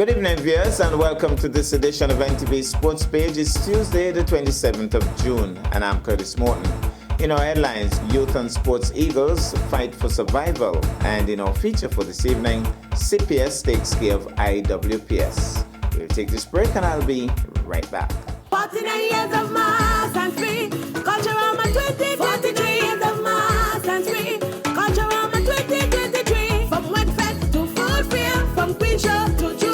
Good evening, viewers, and welcome to this edition of NTV Sports Page. It's Tuesday, the 27th of June, and I'm Curtis Morton. In our headlines, Youth and Sports Eagles fight for survival, and in our feature for this evening, CPS takes care of IWPS. We'll take this break, and I'll be right back. 49 years of mass and free, Culturama 2023 years of mass and free, Culturama 2023. From Wetfest to Food Fair, from Queen Show to Juve,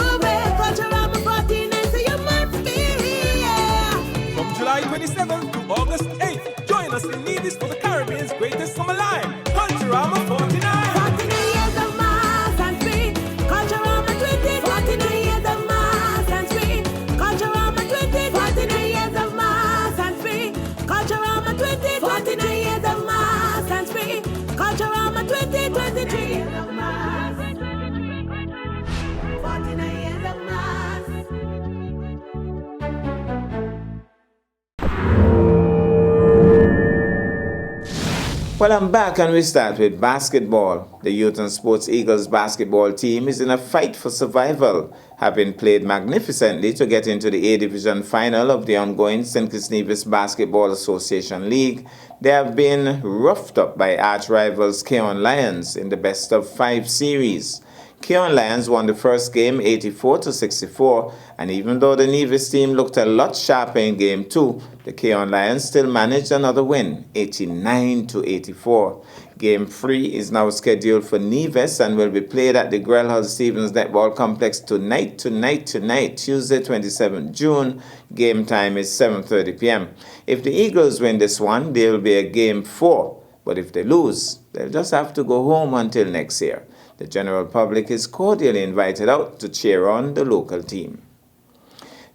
Culturama 49, so you must be here. From July 27th to August 8th, join us in Nevis for the Caribbean's greatest summer line, Culturama 49. 49 years of mass and free, Culturama 20, 49 years of mass and free, Culturama 20, 49 years of mass and free, Culturama 20, 49 years of mass and free, Culturama 2023 years of mass, 49 years of mass. Well, I'm back, and we start with basketball. The Youth and Sports Eagles basketball team is in a fight for survival, having played magnificently to get into the A Division final of the ongoing St. Kitts Nevis Basketball Association League. They have been roughed up by arch-rivals Keon Lions in the best-of-5 series. Keon Lions won the first game 84-64, and even though the Nevis team looked a lot sharper in Game 2, the Keon Lions still managed another win, 89-84. Game 3 is now scheduled for Nevis and will be played at the Grelhall Stevens Netball Complex tonight, Tuesday 27 June. Game time is 7:30 p.m. If the Eagles win this one, there will be a Game 4, but if they lose, they'll just have to go home until next year. The general public is cordially invited out to cheer on the local team.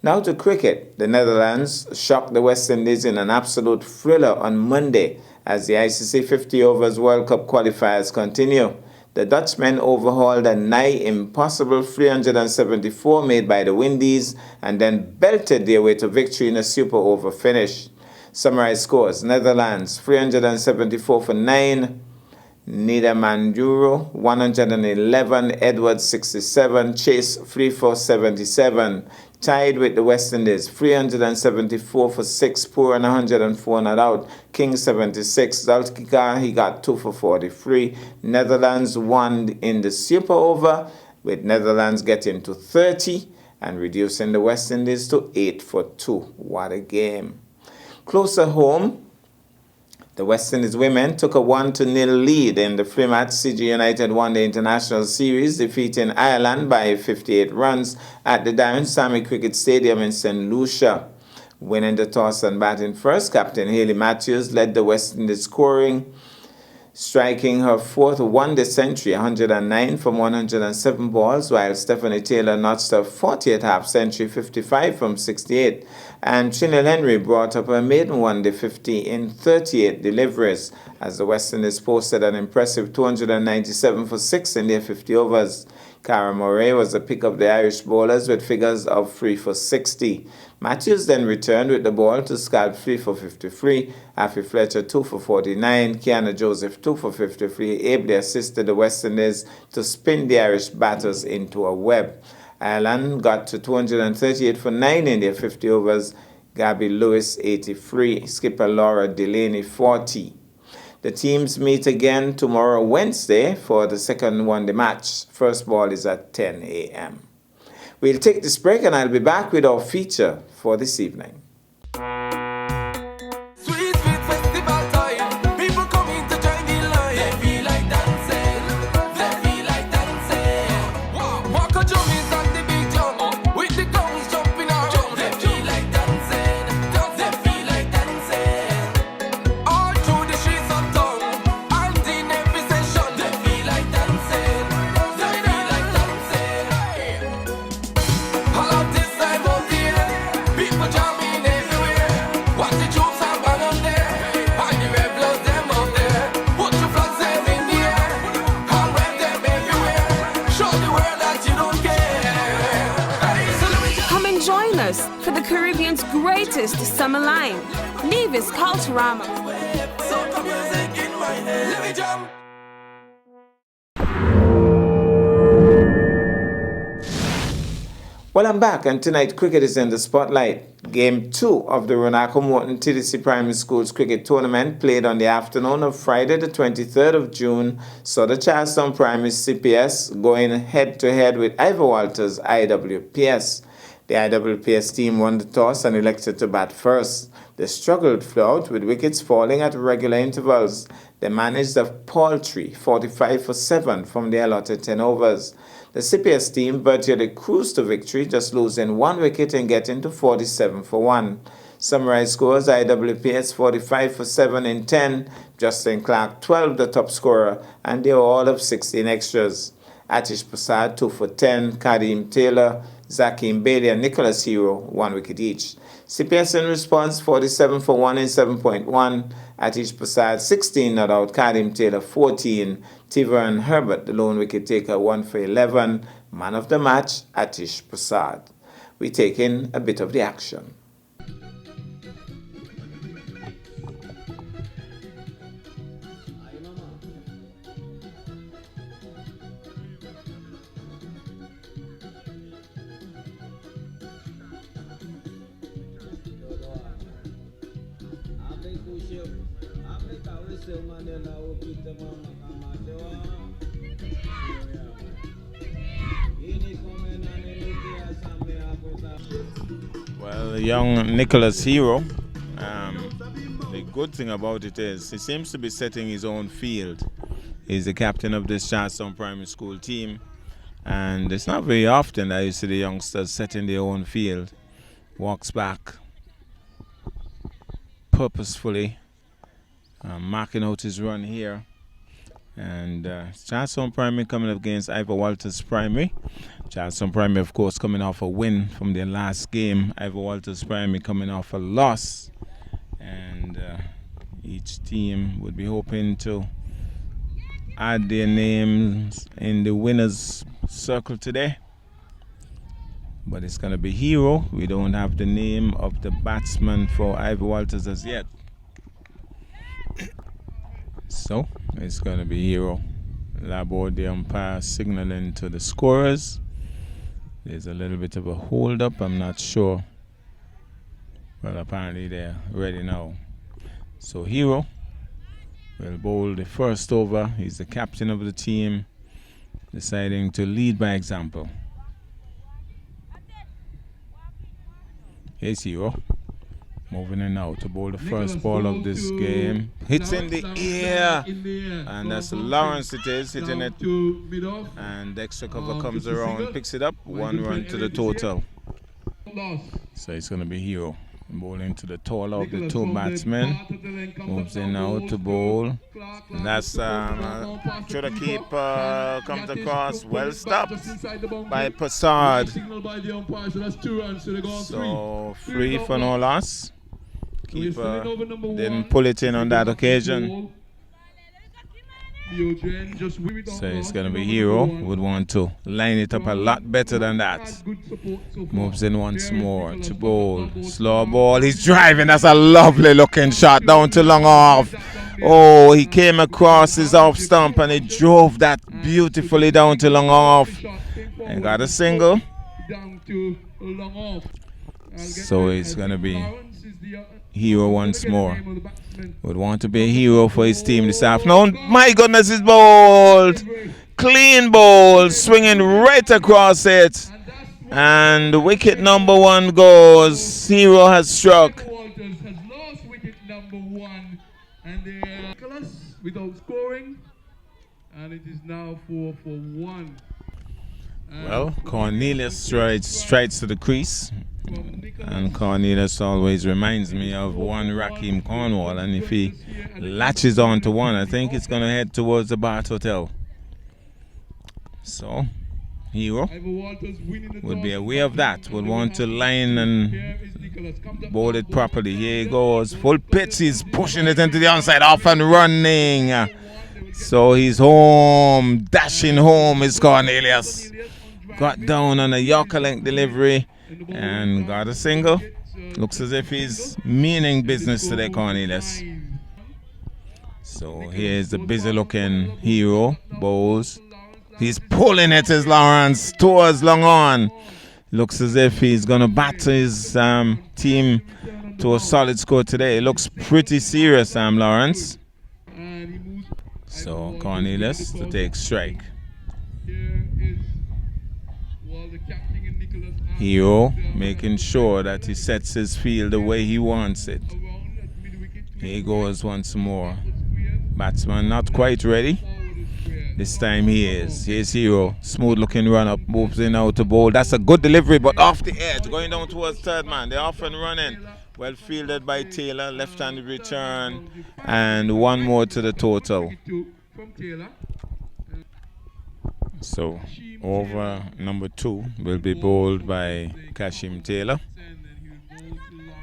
Now to cricket. The Netherlands shocked the West Indies in an absolute thriller on Monday as the ICC 50 Overs World Cup qualifiers continue. The Dutchmen overhauled a nigh impossible 374 made by the Windies and then belted their way to victory in a super over finish. Summarized scores: Netherlands 374 for 9, Nidamanduro 111, Edwards 67, Chase 3 for 77. Tied with the West Indies 374 for 6, Pooran 104 not out, King 76, Zulfikar he got 2 for 43. Netherlands won in the super over, with Netherlands getting to 30 and reducing the West Indies to 8 for 2. What a game. Closer home, the West Indies women took a 1-0 lead in the three-match CG United won the International Series, defeating Ireland by 58 runs at the Darren Sammy Cricket Stadium in St. Lucia. Winning the toss and batting first, Captain Hayley Matthews led the West Indies scoring, striking her fourth one-day century, 109 from 107 balls, while Stephanie Taylor notched her 40th half-century, 55 from 68. And Trinell Henry brought up her maiden one-day 50 in 38 deliveries, as the West Indies posted an impressive 297 for 6 in their 50 overs. Cara Moray was the pick of the Irish bowlers with figures of 3 for 60. Matthews then returned with the ball to scalp 3 for 53, Afi Fletcher 2 for 49, Kiana Joseph 2 for 53, ably assisted the West Indies to spin the Irish batters into a web. Ireland got to 238 for 9 in their 50 overs, Gabby Lewis 83, skipper Laura Delaney 40. The teams meet again tomorrow, Wednesday, for the second one-day match. First ball is at 10 a.m. We'll take this break and I'll be back with our feature for this evening. Sweet, sweet festival time. People coming to join the line. They feel like dancing. They feel like dancing. Wow. Marco Jones on the big jump. With the guns jumping around. They feel like dancing. They feel like dancing. All through the streets of town. And in every session. They feel like dancing. They feel like dancing. All of this time of the year. People jamming everywhere. Watch the troops are one on there. And the rebels them up there. Put your flags them in the air. And wave them everywhere. Show the world that you don't care. Hey, so let me Come and join us for the Caribbean's greatest summer line, Nevis Culturama. soca music in my head. Let me jump. Well, I'm back, and tonight cricket is in the spotlight. Game 2 of the Ronaldo Morton TDC Primary Schools Cricket Tournament, played on the afternoon of Friday, the 23rd of June, saw the Charleston Primary CPS going head-to-head with Ivor Walters IWPS. The IWPS team won the toss and elected to bat first. They struggled throughout, with wickets falling at regular intervals. They managed a paltry 45 for 7 from the allotted 10 overs. The CPS team virtually cruised to victory, just losing 1 wicket and getting to 47 for 1. Summarized scores: IWPS 45 for 7 in 10, Justin Clark 12 the top scorer, and they were all of 16 extras. Atish Prasad 2 for 10, Kadeem Taylor, Zakeem Bailey and Nicholas Hero 1 wicket each. CPS in response 47 for 1 in 7.1, Atish Prasad 16 not out, Kadeem Taylor 14, Tiveran Herbert the lone wicket taker 1 for 11, man of the match Atish Prasad. We take in a bit of the action. Well, young Nicholas Hero, the good thing about it is he seems to be setting his own field. He's the captain of this Charleston Primary School team, and it's not very often that you see the youngsters setting their own field. Walks back purposefully, marking out his run here. And Charleston Primary coming up against Ivor Walters Primary. Charleston Primary, of course, coming off a win from their last game. Ivor Walters Primary coming off a loss. And each team would be hoping to add their names in the winner's circle today. But it's going to be Hero. We don't have the name of the batsman for Ivor Walters as yet. So it's going to be Hero. Laborde, the umpire, signaling to the scorers. There's a little bit of a hold up, I'm not sure. But apparently they're ready now. So Hero will bowl the first over. He's the captain of the team, deciding to lead by example. Here's Hero. Moving in now to bowl the first ball of this game. Hits in the air. And that's Lawrence it is, hitting it. And the extra cover comes around, picks it up. 1 run to the total. So it's going to be Hero. Bowling to the taller of the 2 batsmen. Moves in now to bowl. And that's through the keeper, comes across. Well stopped by Prasad. So 3 for no loss. Keeper didn't pull it in on that occasion. So it's going to be Hero. Would want to line it up a lot better than that. Moves in once more to bowl. Slow ball. He's driving. That's a lovely looking shot down to long off. Oh, he came across his off stump and he drove that beautifully down to long off. And got a single. So it's going to be Hero once more. Would want to be a hero for his team this afternoon. My goodness, he's bowled. Clean bowl, swinging right across it. And wicket number 1 goes. Hero has struck. Walters has lost wicket number 1. And Nicholas without scoring. And it is now 4 for 1. Well, Cornelius strides to the crease. And Cornelius always reminds me of one Rakeem Cornwall, and if he latches on to one, I think it's going to head towards the Bath Hotel. So, Hero would be aware of that, would want to line and bowl it properly. Here he goes, full pitch, he's pushing it into the onside, off and running. So he's home, dashing home is Cornelius. Got down on a Yorker length delivery and got a single. Looks as if he's meaning business today, Cornelius. So here's the busy looking Hero, bowls. He's pulling it as Lawrence towards long on. Looks as if he's going to batter his team to a solid score today. It looks pretty serious, Lawrence. And he moves. So Cornelius to take strike. Here is the captain and Nicholas Hero making sure that he sets his field the way he wants it. around at mid-wicket. Here he goes once more. Batsman not quite ready. This time he is. Here's Hero. Smooth looking run up. Moves in out to bowl. That's a good delivery, but off the edge. Going down towards third man. They're off and running. Well fielded by Taylor. Left-handed return. And one more to the total. From Taylor. So over number 2 will be bowled by Kashim Taylor.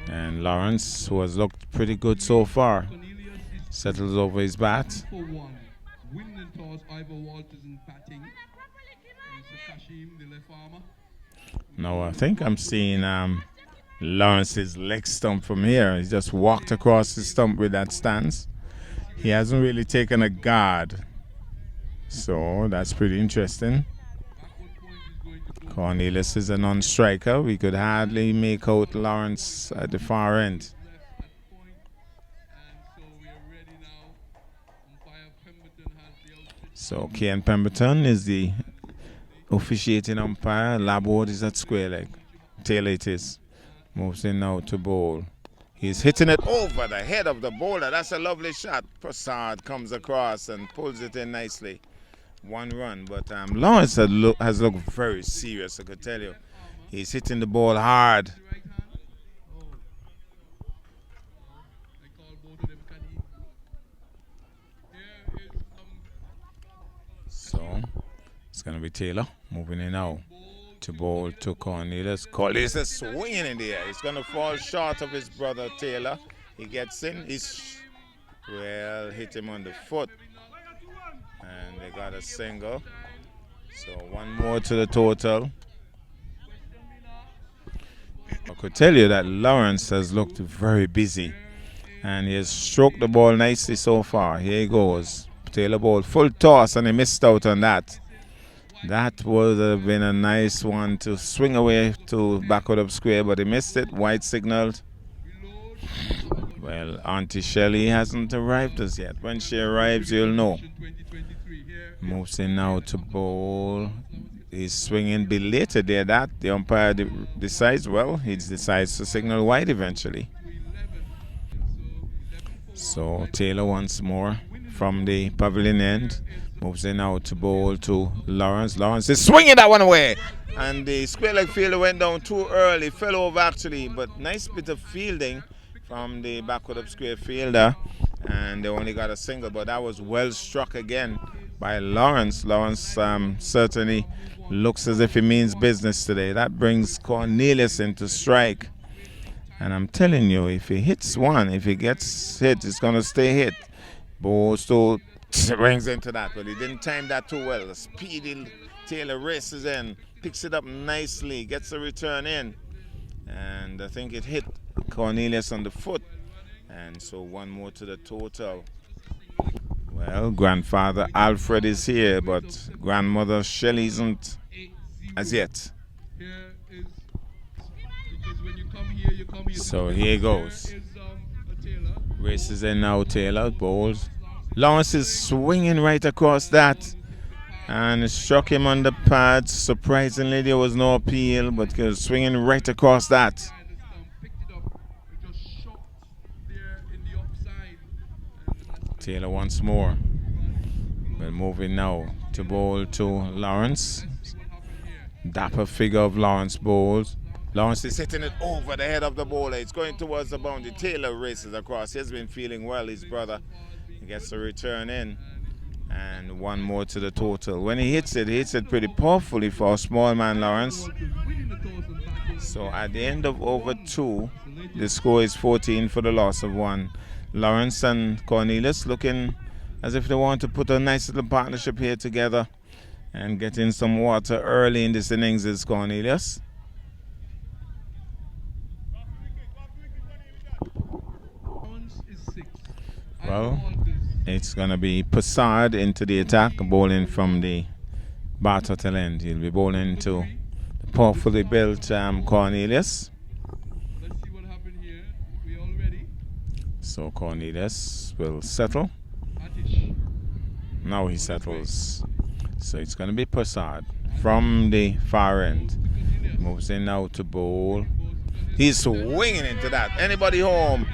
And Lawrence, who has looked pretty good so far, settles over his bat. For one. Winning and toss, Ivor Walters in batting. And so Kashim, the left armer. Now I think I'm seeing Lawrence's leg stump from here. He just walked across the stump with that stance. He hasn't really taken a guard. So that's pretty interesting. Cornelius is a non-striker. We could hardly make out Lawrence at the far end. So Kian Pemberton is the officiating umpire. Laborde is at square leg. Taylor it is. Moves in now to bowl. He's hitting it over the head of the bowler. That's a lovely shot. Prasad comes across and pulls it in nicely. 1 run, but Lawrence has looked very serious, I could tell you. He's hitting the ball hard. So it's going to be Taylor moving in now to bowl to Cornelius. Cornelius is swinging in the air. He's going to fall short of his brother Taylor. He gets in. He's hit him on the foot. And they got a single. So 1 more to the total. I could tell you that Lawrence has looked very busy. And he has stroked the ball nicely so far. Here he goes. Taylor ball full toss and he missed out on that. That would have been a nice one to swing away to backward up square, but he missed it. White signaled. Well, Auntie Shelley hasn't arrived as yet. When she arrives, you'll know. Moves in now to bowl. He's swinging belated there. That the umpire decides, well, he decides to signal wide eventually. So Taylor once more from the pavilion end. Moves in now to bowl to Lawrence. Lawrence is swinging that one away. And the square leg fielder went down too early. Fell over actually. But nice bit of fielding from the backward up square fielder. And they only got a single. But that was well struck again by Lawrence. Lawrence certainly looks as if he means business today. That brings Cornelius into strike. And I'm telling you, if he hits one, if he gets hit, it's going to stay hit. Bo still swings into that, but he didn't time that too well. The speedy Taylor races in, picks it up nicely, gets a return in. And I think it hit Cornelius on the foot. And so 1 more to the total. Well, grandfather Alfred is here, but grandmother Shelley isn't as yet. So here goes. Races in now, Taylor bowls. Lawrence is swinging right across that. And it struck him on the pads. Surprisingly, there was no appeal, but he was swinging right across that. Taylor once more. We're moving now to bowl to Lawrence. Dapper figure of Lawrence bowls. Lawrence is hitting it over the head of the bowler. It's going towards the boundary. Taylor races across. He's been feeling well, his brother. He gets a return in. And 1 more to the total. When he hits it pretty powerfully for a small man, Lawrence. So at the end of over 2, the score is 14 for the loss of 1. Lawrence and Cornelius looking as if they want to put a nice little partnership here together and get in some water early in this innings is Cornelius. Well, it's going to be Prasad into the attack, bowling from the Bart Hotel end. He'll be bowling to the powerfully built Cornelius. Let's see what happened here. We all ready? So Cornelius will settle. Atish. Now he settles. So it's going to be Prasad from the far end. Moves in now to bowl. He's swinging into that. Anybody home?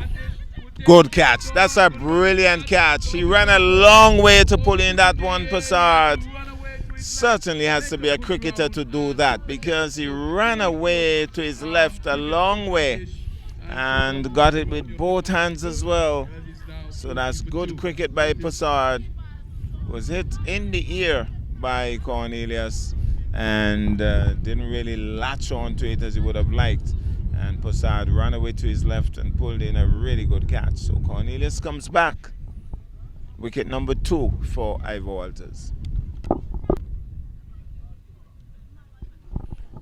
Good catch. That's a brilliant catch. He ran a long way to pull in that one, Prasad. Certainly has to be a cricketer to do that because he ran away to his left a long way and got it with both hands as well. So that's good cricket by Prasad. Was hit in the ear by Cornelius and didn't really latch onto it as he would have liked. And Prasad ran away to his left and pulled in a really good catch. So Cornelius comes back. Wicket number 2 for Ivor Walters.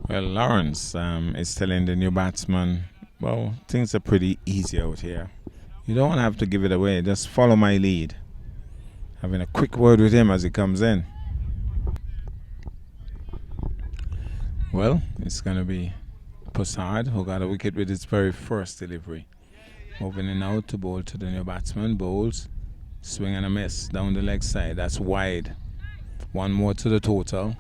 Well, Lawrence is telling the new batsman, well, things are pretty easy out here. You don't have to give it away. Just follow my lead. Having a quick word with him as he comes in. Well, it's going to be Prasad, who got a wicket with his very first delivery. Moving in now to bowl to the new batsman. Bowls, swing and a miss down the leg side. That's wide. One more to the total.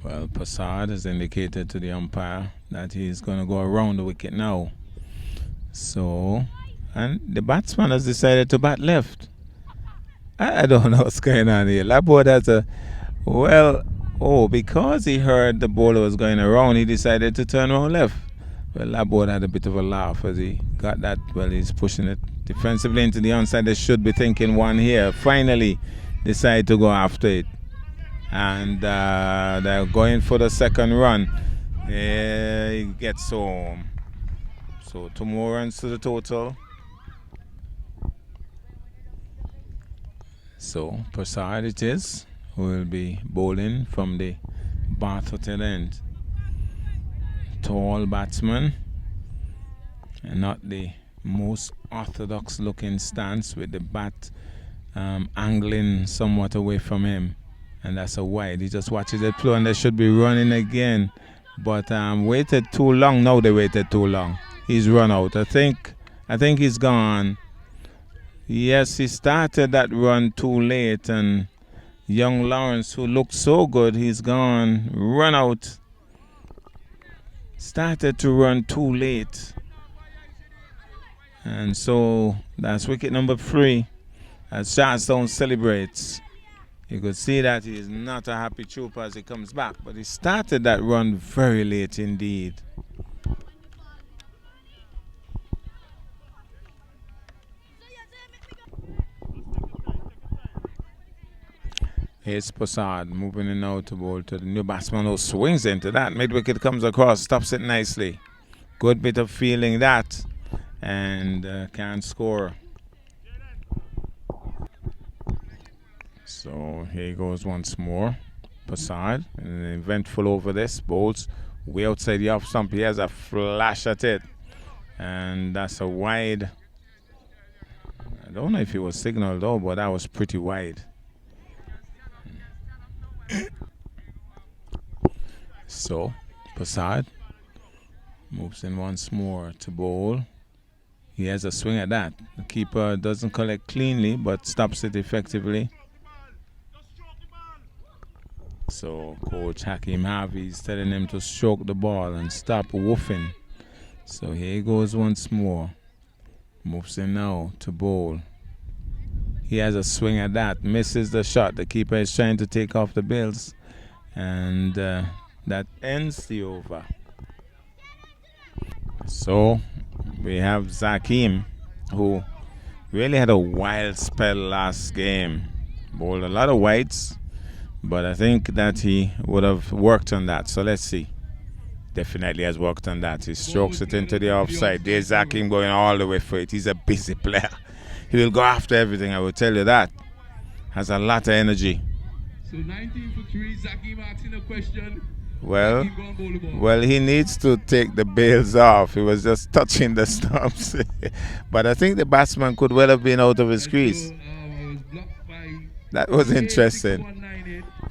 Well, Prasad has indicated to the umpire that he's going to go around the wicket now. So, and the batsman has decided to bat left. I don't know what's going on here. Laborde has a, well, because he heard the bowler was going around, he decided to turn around left. Well, Laborde had a bit of a laugh as he got that. Well, he's pushing it defensively into the onside. They should be thinking one here. Finally, decide to go after it. And they're going for the second run. He gets home. So 2 more runs to the total. So Prasad it is, who will be bowling from the Bath Hotel end. Tall batsman, and not the most orthodox looking stance, with the bat angling somewhat away from him. And that's a wide. He just watches it flow, and they should be running again. But waited too long. No, they waited too long. He's run out. I think he's gone. Yes, he started that run too late, and young Lawrence, who looked so good, he's gone. Run out. Started to run too late. And so that's wicket number 3 as Charlestown celebrates. You could see that he is not a happy trooper as he comes back, but he started that run very late indeed. Here's Prasad moving in now to bowl to the new batsman, who swings into that. Mid-wicket comes across, stops it nicely. Good bit of feeling that, and can't score. So here he goes once more. Prasad, an eventful over this. Bowls way outside the off stump. He has a flash at it, and that's a wide. I don't know if it was signaled though, but that was pretty wide. So Prasad moves in once more to bowl. He has a swing at that. The keeper doesn't collect cleanly, but stops it effectively. So Coach Hakeem Harvey is telling him to stroke the ball and stop woofing. So here he goes once more. Moves in now to bowl. He has a swing at that. Misses the shot. The keeper is trying to take off the bails. And that ends the over. So we have Zakim, who really had a wild spell last game. Bowled a lot of whites, but I think that he would have worked on that. So let's see. Definitely has worked on that. He strokes it into the offside. There's Zakim going all the way for it. He's a busy player. He will go after everything, I will tell you that. Has a lot of energy. So 19 for 3, Zakim asking a question. Well, he needs to take the bails off. He was just touching the stumps. But I think the batsman could well have been out of his crease. That was interesting.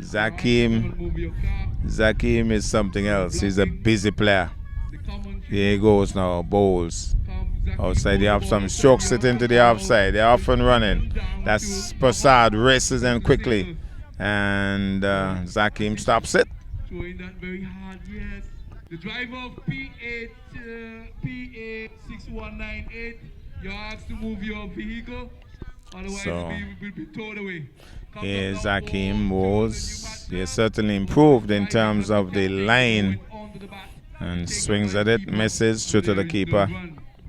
Zakim Move your car. Zakim is something else. He's a busy player. The common Here he goes now, bowls. comes Outside, they have some strokes it into the offside. They're off and running. That's Prasad races in quickly. And Zakim stops it. Throwing that very hard, yes. The driver of PA6198, you're asked to move your vehicle, otherwise So, it will be towed away. Here Zakim was. He has certainly improved in terms of the line and swings at it, misses, through to the keeper.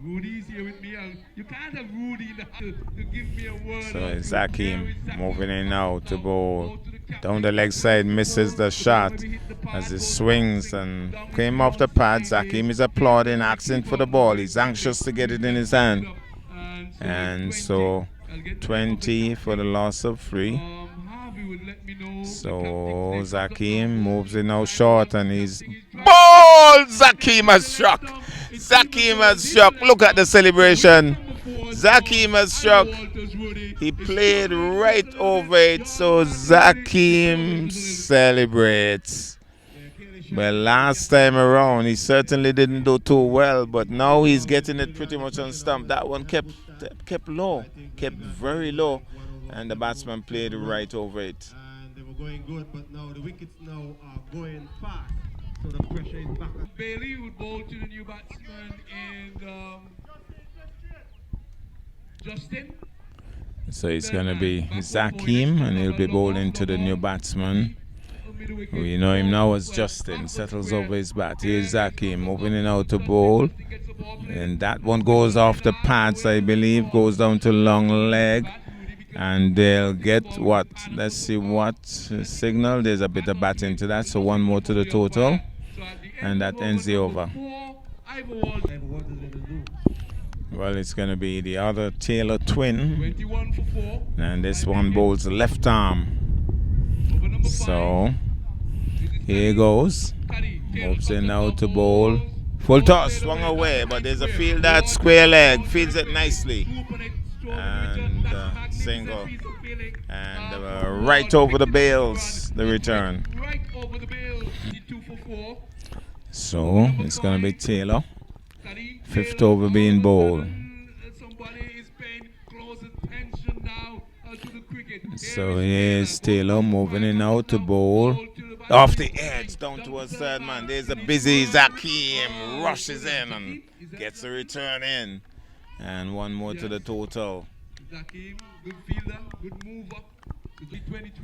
Rudy's here with me. You can't have Rudy in the house to give me a word. So it's Zakim moving in now to bowl. Down the leg side, misses the shot as he swings and came off the pad. Zakim is applauding, asking for the ball. He's anxious to get it in his hand. And so 20 for the loss of 3. So Zakim moves it now short and he's ball! Zakim has struck. Zakim has struck. Look at the celebration. Zakim has struck. He played right over it, so Zakim celebrates. But last time around, he certainly didn't do too well, but now he's getting it pretty much on stump. That one kept low, kept very low, and the batsman played right over it. And they were going good, but now the wickets now are going fast, so the pressure is back. Bailey would bowl to the new batsman and Justin. So it's going to be Zakim, and he'll be bowling to the new batsman. We know him now as Justin. Settles over his bat. Here's Zakim moving in out to bowl. And that one goes off the pads, I believe. Goes down to long leg. And they'll get what? Let's see what signal. There's a bit of bat into that. So one more to the total. And that ends the over. Well, it's going to be the other Taylor twin. 21 for 4. And this one bowls left arm. Over number 5. So here goes. Moves in now to bowl. Full toss, swung away, but there's a field at square leg. Fields it nicely. And single. And right over the bails, the return. Right over the bail. 2 for 4. So it's going to be Taylor. Fifth over being bowled. Somebody is paying close attention now to the cricket. So here's Taylor moving in now to bowl. Off the edge, down towards third man. There's a busy Zakim. Rushes in and gets the return in. And one more to the total. Zakim, good fielder, good mover.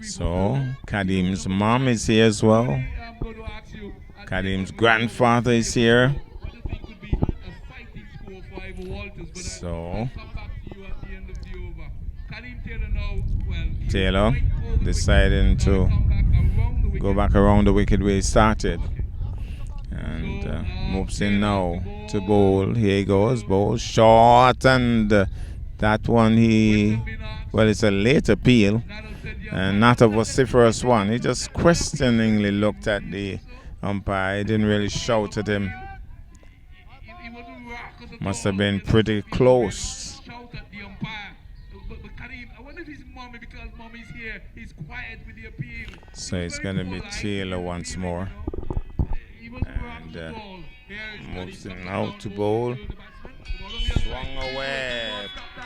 So Kadim's mom is here as well. I'm going to ask you, Kadim's grandfather is here. what do you think could be a fighting score for Ivor Walters? But So I'll come back to you at the end of the over. Kadim Taylor now, well, he's Taylor right over the deciding wicket. to Now come back around the wicket. go back around the wicket where he started. And moves in now to bowl. Here he goes, bowl short, and that one it's a late appeal and not a vociferous one. He just questioningly looked at the umpire. He didn't really shout at him. He wasn't rock at Must all. have been pretty close. Shout at the umpire. But Karim, I wonder if his mommy, because mommy's here, he's quiet with the appeal. So it's going to be Taylor once more. He wasn't rock And at all. Here is moves Karim in coming out down to to bowl. the batsman. The ball on the Swung outside. away.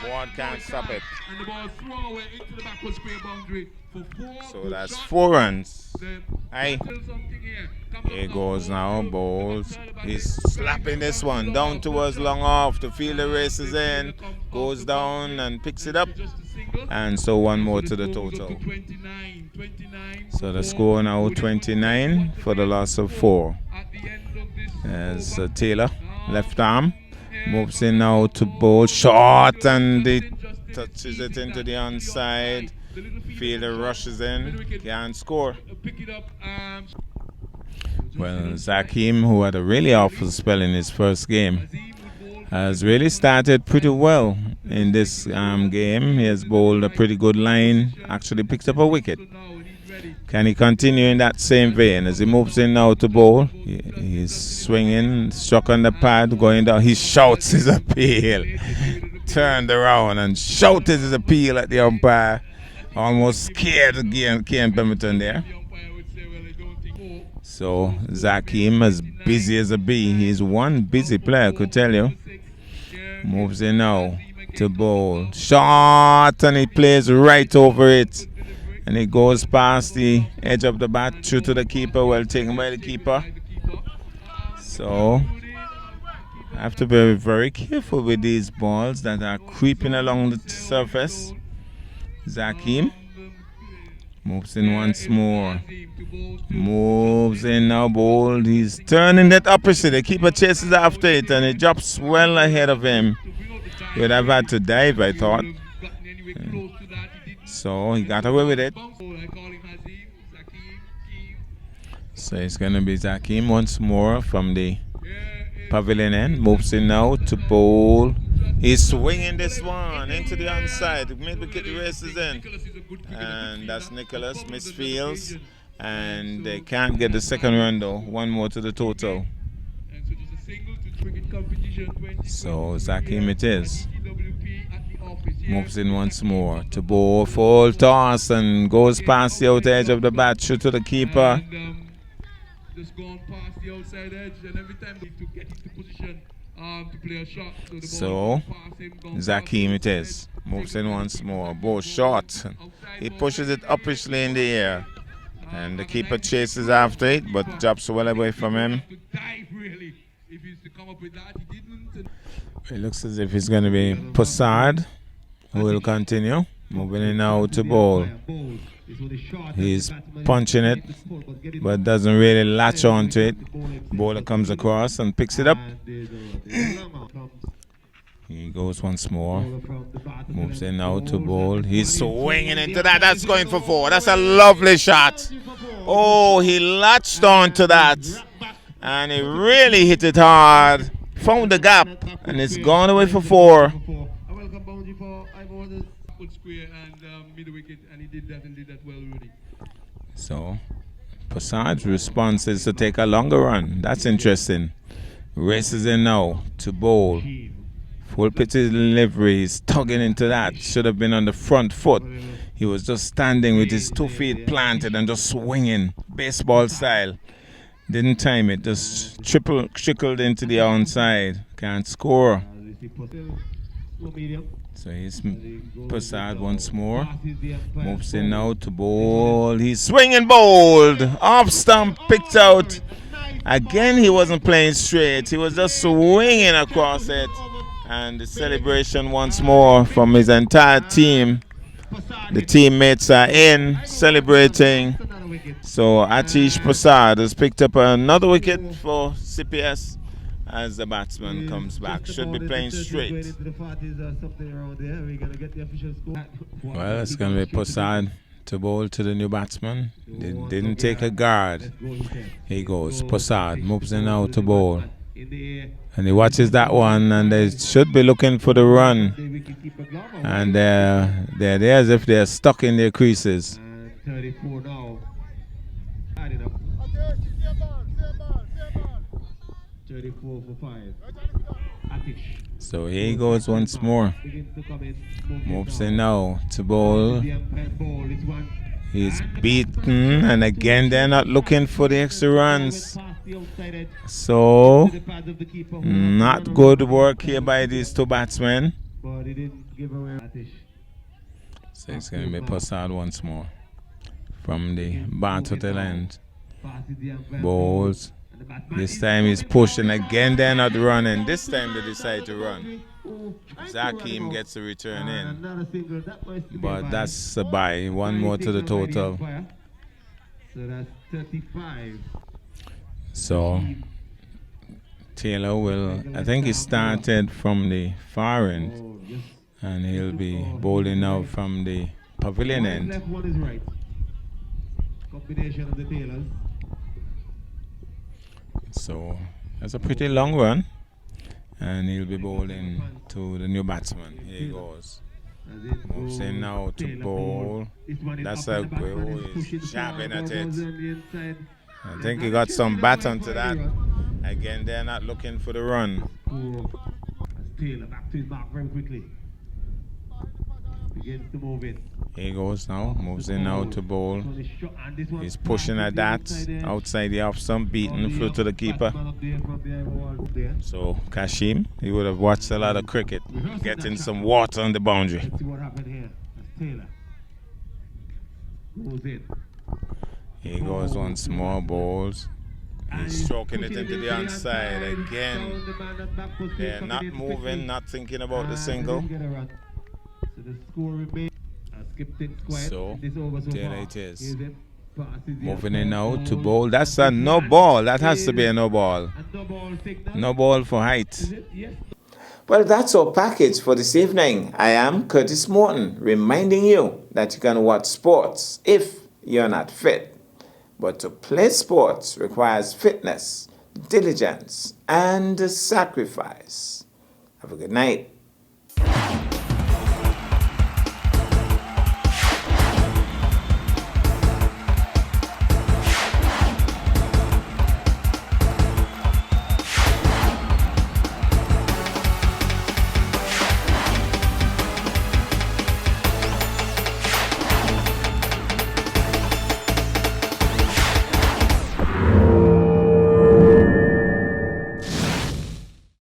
Board can't stop it. And the ball swung away into the backward square boundary for 4. So good that's shots. 4 runs. The- Aye. Still something here. Comes Here up goes now, bowls. Outside the He's boundary. slapping this one down towards long off. The fielder races in, goes down and picks it up. Just a single. And so one more to the score goes up total. to 29. 29 So the for score now 29 for the loss of 4. At the end of this As over. Taylor, left arm, moves in now to bowl short, and he touches it into the onside. Fielder rushes in, can't score. Pick it up. Well, Zakim, who had a really awful spell in his first game, has really started pretty well in this game. He has bowled a pretty good line, actually picked up a wicket. Can he continue in that same vein as he moves in now to bowl? He's swinging, struck on the pad, going down. He shouts his appeal. Turned around and shouted his appeal at the umpire. Almost scared again, Kane Pemberton there. So Zakim is busy as a bee. He's one busy player, I could tell you. Moves in now to bowl. Shot, and he plays right over it. And it goes past the edge of the bat, through to the keeper, well taken by the keeper. So I have to be very careful with these balls that are creeping along the surface. Zakim moves in once more. Moves in now, bold. He's turning that opposite. The keeper chases after it and it drops well ahead of him. He would have had to dive, I thought. So he got away with it. So it's going to be Zakim once more from the pavilion end. Moves in now to bowl. He's swinging this one into the onside. Mid-wicket races in. And that's Nicholas. Misfields. And they can't get the second run though. One more to the total. So Zakim it is. Moves in once more to bowl, full toss, and goes past the outer edge of the bat, shoot to the keeper. Just gone past the outside edge, and every time they to get into position to play a shot. So Zakim it is. Moves in once more. Ball short. He pushes it upishly in the air. And the keeper chases after it, but drops well away from him. It looks as if it's going to be Possard who will continue. Moving in now to bowl. He's punching it, but doesn't really latch onto it. Bowler comes across and picks it up. He goes once more. Moves in now to bowl. He's swinging into that. That's going for 4. That's a lovely shot. Oh, he latched onto that. And he really hit it hard. Found the gap. And it's gone away for 4. So, Possad's response is to take a longer run. That's interesting. Races in now to bowl. Full pitch delivery. He's tugging into that. Should have been on the front foot. He was just standing with his 2 feet planted and just swinging. Baseball style. Didn't time it. Just trickled into the onside. Can't score. So he's Possard once more. Moves in now to bowl. He's swinging bold. Off stump picked out. Again, he wasn't playing straight. He was just swinging across it. And the celebration once more from his entire team. The teammates are in celebrating. So Atish Possard has picked up another wicket for CPS as the batsman comes back. Should be playing straight. Well, it's going to be Possard to bowl to the new batsman. They didn't take a guard. Here he goes. Possard moves in now to bowl. And he watches that one, and they should be looking for the run. And they're there as if they're stuck in their creases. 34 now. 34 for 5. So here he goes once more. Moves in now to bowl. He's beaten, and again they're not looking for the extra runs. So, not good work here by these 2 batsmen. So it's going to be Possard once more from the bat to the end. Bowls. This time he's pushing. Again they're not running. This time they decide to run. Zakim gets a return in. But that's a bye. 1 more to the total. So that's 35. So Taylor will, I think he started from the far end, and he'll be bowling now from the pavilion end. Left, one is right. Combination of the Taylors. So that's a pretty long run, and he'll be bowling to the new batsman. Here he goes. Moves in now to bowl. That's a good. He's jabbing at it. I think he got some baton to that. Again, they're not looking for the run. Taylor back to his mark very quickly. Begins to move in. He goes now, moves in now to bowl. So the shot- and this one He's pushing at that outside the off stump, beating through to the keeper. Batman up there from the wall there. So Kashim, he would have watched a lot of cricket, getting some water on the boundary. Let's see what happened here. That's Taylor. Goes in. He goes on small balls. He's stroking it into the onside again. They're not moving, not thinking about the single. So the score remains. Skip things quiet. So, This over so there far. it is. Here's it. Passes here. Moving in now to bowl. That's a no ball. That has to be a no ball. And no ball signal. No ball for height. Is it? Yes. Well, that's our package for this evening. I am Curtis Morton, reminding you that you can watch sports if you're not fit. But to play sports requires fitness, diligence, and sacrifice. Have a good night.